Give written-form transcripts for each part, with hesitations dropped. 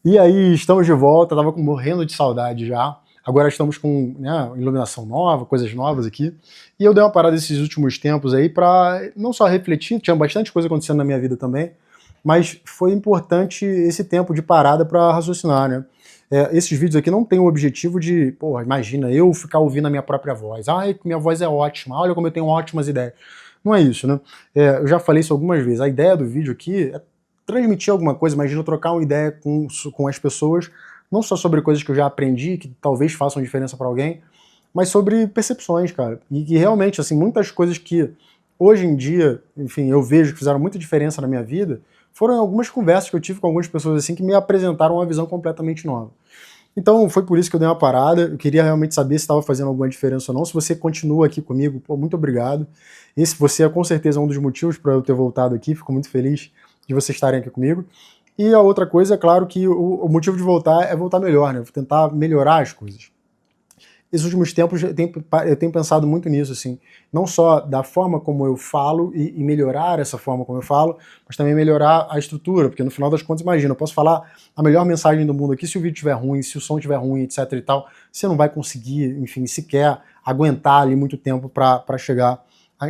E aí, estamos de volta, tava morrendo de saudade já. Agora estamos com, né, iluminação nova, coisas novas aqui. E eu dei uma parada esses últimos tempos aí pra não só refletir, tinha bastante coisa acontecendo na minha vida também, mas foi importante esse tempo de parada pra raciocinar, né? Esses vídeos aqui não têm o objetivo de, pô, imagina, eu ficar ouvindo a minha própria voz. Ai, minha voz é ótima, olha como eu tenho ótimas ideias. Não é isso, né? Eu já falei isso algumas vezes. A ideia do vídeo aqui é transmitir alguma coisa, imagina trocar uma ideia com as pessoas, não só sobre coisas que eu já aprendi, que talvez façam diferença para alguém, mas sobre percepções, cara. E que realmente, assim, muitas coisas que hoje em dia, enfim, eu vejo que fizeram muita diferença na minha vida, foram algumas conversas que eu tive com algumas pessoas assim que me apresentaram uma visão completamente nova. Então foi por isso que eu dei uma parada, eu queria realmente saber se estava fazendo alguma diferença ou não. Se você continua aqui comigo, pô, muito obrigado. Esse você é com certeza um dos motivos para eu ter voltado aqui, fico muito feliz de vocês estarem aqui comigo. E a outra coisa, é claro que o motivo de voltar é voltar melhor, né? Vou tentar melhorar as coisas. Esses últimos tempos eu tenho pensado muito nisso, assim, não só da forma como eu falo e melhorar essa forma como eu falo, mas também melhorar a estrutura, porque no final das contas, imagina, eu posso falar a melhor mensagem do mundo aqui, se o vídeo estiver ruim, se o som estiver ruim, etc e tal, você não vai conseguir, enfim, sequer aguentar ali muito tempo para chegar,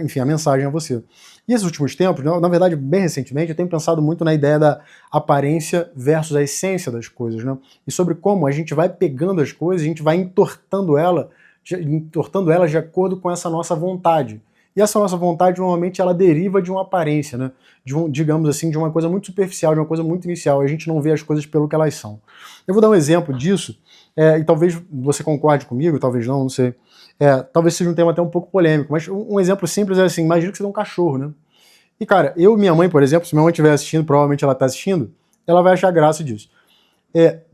enfim, a mensagem a você. E esses últimos tempos, na verdade, bem recentemente, eu tenho pensado muito na ideia da aparência versus a essência das coisas, né? E sobre como a gente vai pegando as coisas, a gente vai entortando elas de acordo com essa nossa vontade. E essa nossa vontade, normalmente, ela deriva de uma aparência, né? Digamos assim, de uma coisa muito superficial, de uma coisa muito inicial. A gente não vê as coisas pelo que elas são. Eu vou dar um exemplo disso, e talvez você concorde comigo, talvez não sei. Talvez seja um tema até um pouco polêmico, mas um exemplo simples é assim, imagina que você tem um cachorro, né? E cara, eu e minha mãe, por exemplo, se minha mãe estiver assistindo, provavelmente ela está assistindo, ela vai achar graça disso.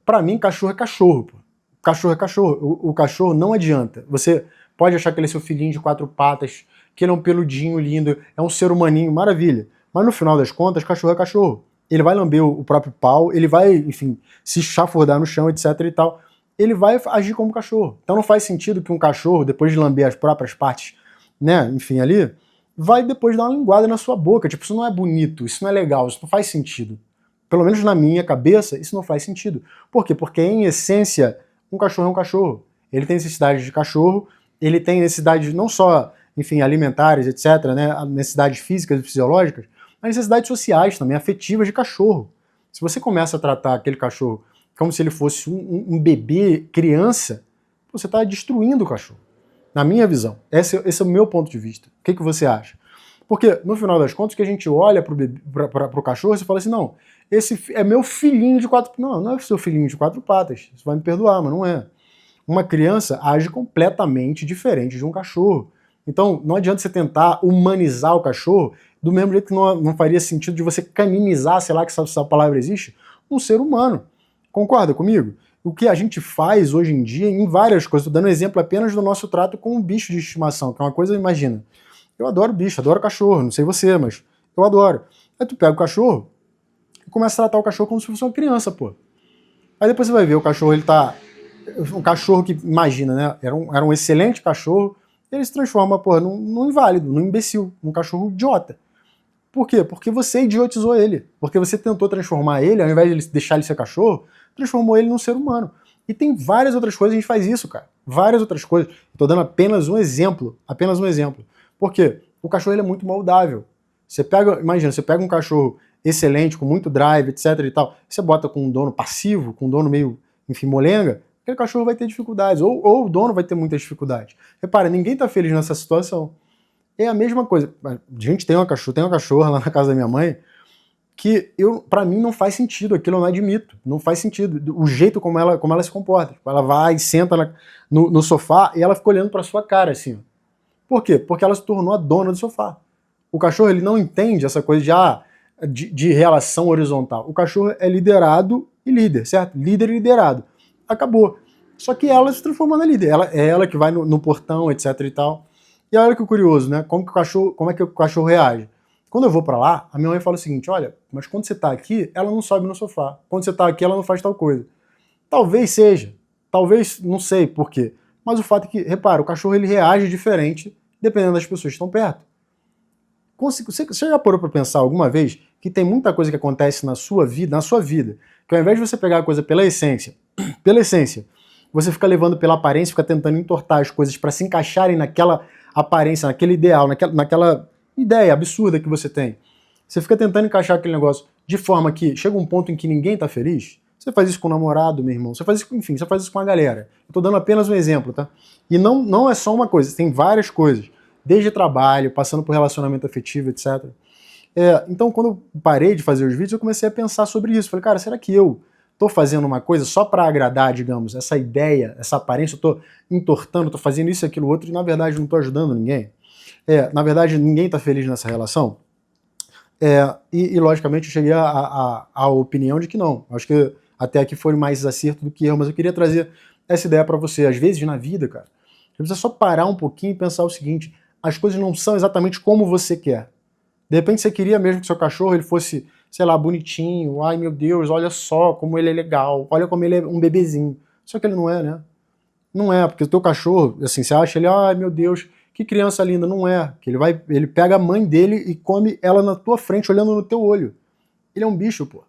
Pra mim, cachorro é cachorro, pô. Cachorro é cachorro. O cachorro não adianta. Você pode achar que ele é seu filhinho de 4 patas, que ele é um peludinho lindo, é um ser humaninho, maravilha. Mas no final das contas, cachorro é cachorro. Ele vai lamber o próprio pau, ele vai, enfim, se chafurdar no chão, etc e tal. Ele vai agir como cachorro. Então não faz sentido que um cachorro, depois de lamber as próprias partes, né, enfim, ali, vai depois dar uma linguada na sua boca. Tipo, isso não é bonito, isso não é legal, isso não faz sentido. Pelo menos na minha cabeça, isso não faz sentido. Por quê? Porque, em essência, um cachorro é um cachorro. Ele tem necessidades de cachorro, ele tem necessidades não só, enfim, alimentares, etc., né, necessidades físicas e fisiológicas, mas necessidades sociais também, afetivas de cachorro. Se você começa a tratar aquele cachorro como se ele fosse um bebê, criança, você está destruindo o cachorro. Na minha visão. Esse é o meu ponto de vista. O que você acha? Porque, no final das contas, que a gente olha para o cachorro e fala assim, não, esse é meu filhinho de 4... Não, não é seu filhinho de 4 patas. Você vai me perdoar, mas não é. Uma criança age completamente diferente de um cachorro. Então, não adianta você tentar humanizar o cachorro do mesmo jeito que não faria sentido de você caninizar, sei lá que essa palavra existe, um ser humano. Concorda comigo? O que a gente faz hoje em dia em várias coisas, estou dando exemplo apenas do nosso trato com um bicho de estimação, que é uma coisa, imagina, eu adoro bicho, adoro cachorro, não sei você, mas eu adoro. Aí tu pega o cachorro e começa a tratar o cachorro como se fosse uma criança, pô. Aí depois você vai ver, o cachorro, ele tá... Um cachorro que, imagina, né, era um excelente cachorro, ele se transforma, pô, num inválido, num imbecil, num cachorro idiota. Por quê? Porque você idiotizou ele. Porque você tentou transformar ele, ao invés de deixar ele ser cachorro, transformou ele num ser humano. E tem várias outras coisas que a gente faz isso, cara. Várias outras coisas. Estou dando apenas um exemplo. Apenas um exemplo. Por quê? O cachorro ele é muito moldável. Imagina, você pega um cachorro excelente, com muito drive, etc e tal, você bota com um dono passivo, com um dono meio, enfim, molenga, aquele cachorro vai ter dificuldades. Ou o dono vai ter muitas dificuldades. Repara, ninguém está feliz nessa situação. É a mesma coisa. A gente tem uma cachorra lá na casa da minha mãe que pra mim não faz sentido, aquilo eu não admito, não faz sentido. O jeito como ela se comporta. Ela vai, senta no sofá e ela fica olhando pra sua cara assim. Por quê? Porque ela se tornou a dona do sofá. O cachorro ele não entende essa coisa de relação horizontal. O cachorro é liderado e líder, certo? Líder e liderado. Acabou. Só que ela se transformou na líder. É ela que vai no portão, etc e tal. E olha que curioso, né? Como é que o cachorro reage? Quando eu vou pra lá, a minha mãe fala o seguinte, olha, mas quando você tá aqui, ela não sobe no sofá. Quando você tá aqui, ela não faz tal coisa. Talvez seja. Talvez, não sei por quê. Mas o fato é que, repara, o cachorro ele reage diferente dependendo das pessoas que estão perto. Você já parou pra pensar alguma vez que tem muita coisa que acontece na sua vida, que ao invés de você pegar a coisa pela essência, você fica levando pela aparência, fica tentando entortar as coisas para se encaixarem naquela aparência, naquele ideal, naquela ideia absurda que você tem. Você fica tentando encaixar aquele negócio de forma que chega um ponto em que ninguém tá feliz. Você faz isso com o namorado, meu irmão. Você faz isso, enfim, você faz isso com a galera. Eu tô dando apenas um exemplo, tá? E não é só uma coisa, tem várias coisas. Desde trabalho, passando por relacionamento afetivo, etc. Então, quando eu parei de fazer os vídeos, eu comecei a pensar sobre isso. Falei, cara, será que eu tô fazendo uma coisa só para agradar, digamos, essa ideia, essa aparência? Eu tô entortando, tô fazendo isso e aquilo outro, e na verdade não tô ajudando ninguém? Na verdade, ninguém tá feliz nessa relação? E logicamente eu cheguei à opinião de que não. Acho que até aqui foi mais acerto do que erro, mas eu queria trazer essa ideia para você. Às vezes na vida, cara, você precisa só parar um pouquinho e pensar o seguinte: as coisas não são exatamente como você quer. De repente você queria mesmo que seu cachorro ele fosse, sei lá, bonitinho, ai meu Deus, olha só como ele é legal, olha como ele é um bebezinho. Só que ele não é, né? Não é, porque o teu cachorro, assim, você acha ele, ai meu Deus, que criança linda, não é. Que ele pega a mãe dele e come ela na tua frente, olhando no teu olho. Ele é um bicho, pô.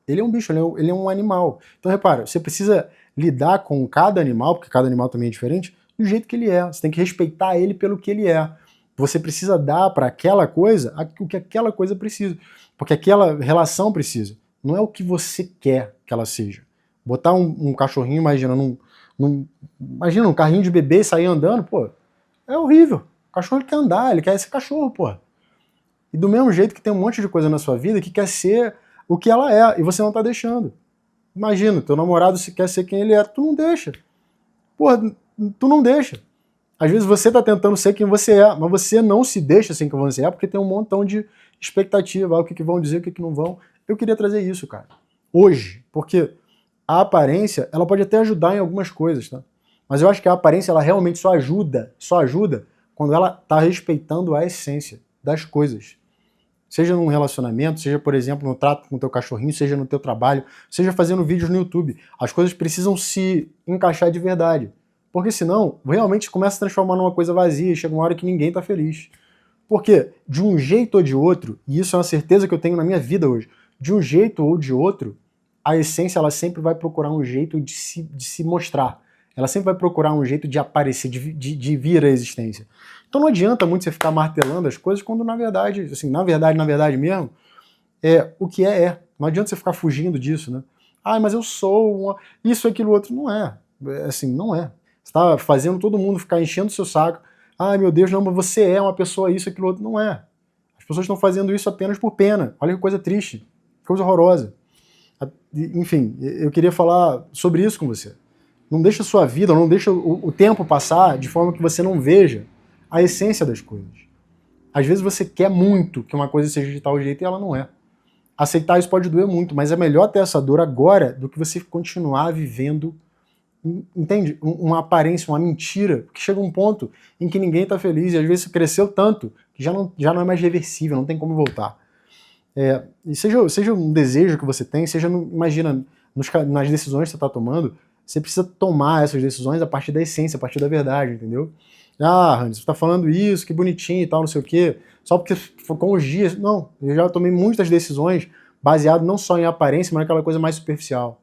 Ele é um bicho, ele é um animal. Então repara, você precisa lidar com cada animal, porque cada animal também é diferente, do jeito que ele é. Você tem que respeitar ele pelo que ele é. Você precisa dar para aquela coisa o que aquela coisa precisa. Porque aquela relação precisa. Não é o que você quer que ela seja. Botar um cachorrinho, imagina um carrinho de bebê e sair andando, pô, é horrível. O cachorro ele quer andar, ele quer ser cachorro, pô. E do mesmo jeito que tem um monte de coisa na sua vida que quer ser o que ela é, e você não tá deixando. Imagina, teu namorado se quer ser quem ele é, tu não deixa. Porra, tu não deixa. Às vezes você tá tentando ser quem você é, mas você não se deixa ser quem você é, porque tem um montão de expectativa, o que vão dizer, o que não vão. Eu queria trazer isso, cara. Hoje, porque a aparência, ela pode até ajudar em algumas coisas, tá? Mas eu acho que a aparência, ela realmente só ajuda quando ela tá respeitando a essência das coisas. Seja num relacionamento, seja, por exemplo, no trato com o teu cachorrinho, seja no teu trabalho, seja fazendo vídeos no YouTube. As coisas precisam se encaixar de verdade. Porque senão, realmente começa a transformar numa coisa vazia e chega uma hora que ninguém tá feliz. Porque, de um jeito ou de outro, e isso é uma certeza que eu tenho na minha vida hoje, de um jeito ou de outro, a essência ela sempre vai procurar um jeito de se mostrar. Ela sempre vai procurar um jeito de aparecer, de vir à existência. Então não adianta muito você ficar martelando as coisas quando na verdade, assim, na verdade mesmo, o que é. Não adianta você ficar fugindo disso, né? Ah, mas eu sou isso, aquilo, outro. Não é. Assim, não é. Você está fazendo todo mundo ficar enchendo o seu saco. Ah, meu Deus, não, mas você é uma pessoa isso, aquilo, outro. Não é. As pessoas estão fazendo isso apenas por pena. Olha que coisa triste, que coisa horrorosa. Enfim, eu queria falar sobre isso com você. Não deixa a sua vida, não deixa o tempo passar de forma que você não veja a essência das coisas. Às vezes você quer muito que uma coisa seja de tal jeito e ela não é. Aceitar isso pode doer muito, mas é melhor ter essa dor agora do que você continuar vivendo, entende? Uma aparência, uma mentira, que chega um ponto em que ninguém está feliz e às vezes cresceu tanto que já não é mais reversível, não tem como voltar. E seja um desejo que você tem, imagina, nas decisões que você está tomando, você precisa tomar essas decisões a partir da essência, a partir da verdade, entendeu? Ah, Hans, você está falando isso, que bonitinho e tal, não sei o quê, só porque com os dias. Não, eu já tomei muitas decisões baseado não só em aparência, mas naquela coisa mais superficial.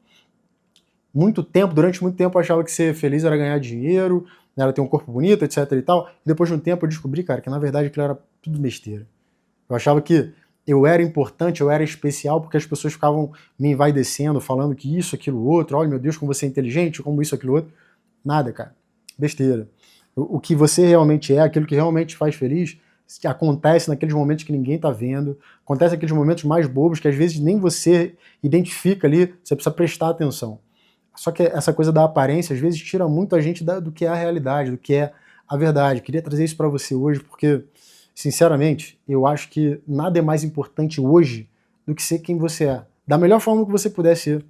Durante muito tempo eu achava que ser feliz era ganhar dinheiro, era ter um corpo bonito, etc e tal, e depois de um tempo eu descobri, cara, que na verdade aquilo era tudo besteira. Eu achava que eu era importante, eu era especial, porque as pessoas ficavam me envaidecendo, falando que isso, aquilo, outro, olha meu Deus, como você é inteligente, como isso, aquilo, outro. Nada, cara. Besteira. O que você realmente é, aquilo que realmente te faz feliz, acontece naqueles momentos que ninguém tá vendo, acontece naqueles momentos mais bobos, que às vezes nem você identifica ali, você precisa prestar atenção. Só que essa coisa da aparência, às vezes, tira muito a gente do que é a realidade, do que é a verdade. Queria trazer isso para você hoje, porque sinceramente, eu acho que nada é mais importante hoje do que ser quem você é. Da melhor forma que você puder ser.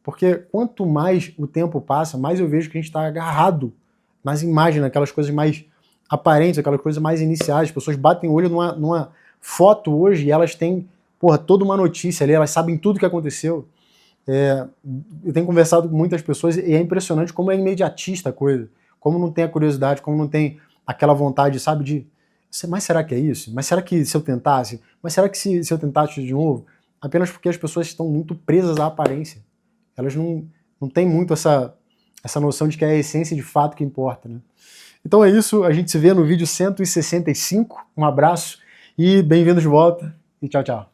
Porque quanto mais o tempo passa, mais eu vejo que a gente está agarrado nas imagens, naquelas coisas mais aparentes, aquelas coisas mais iniciais. As pessoas batem o olho numa foto hoje e elas têm, porra, toda uma notícia ali, elas sabem tudo o que aconteceu. Eu tenho conversado com muitas pessoas e é impressionante como é imediatista a coisa. Como não tem a curiosidade, como não tem aquela vontade, sabe, mas será que é isso? Mas será que se eu tentasse? Mas será que se eu tentasse de novo? apenas porque as pessoas estão muito presas à aparência. Elas não têm muito essa noção de que é a essência de fato que importa, né? Então é isso, a gente se vê no vídeo 165, um abraço e bem-vindos de volta e tchau, tchau.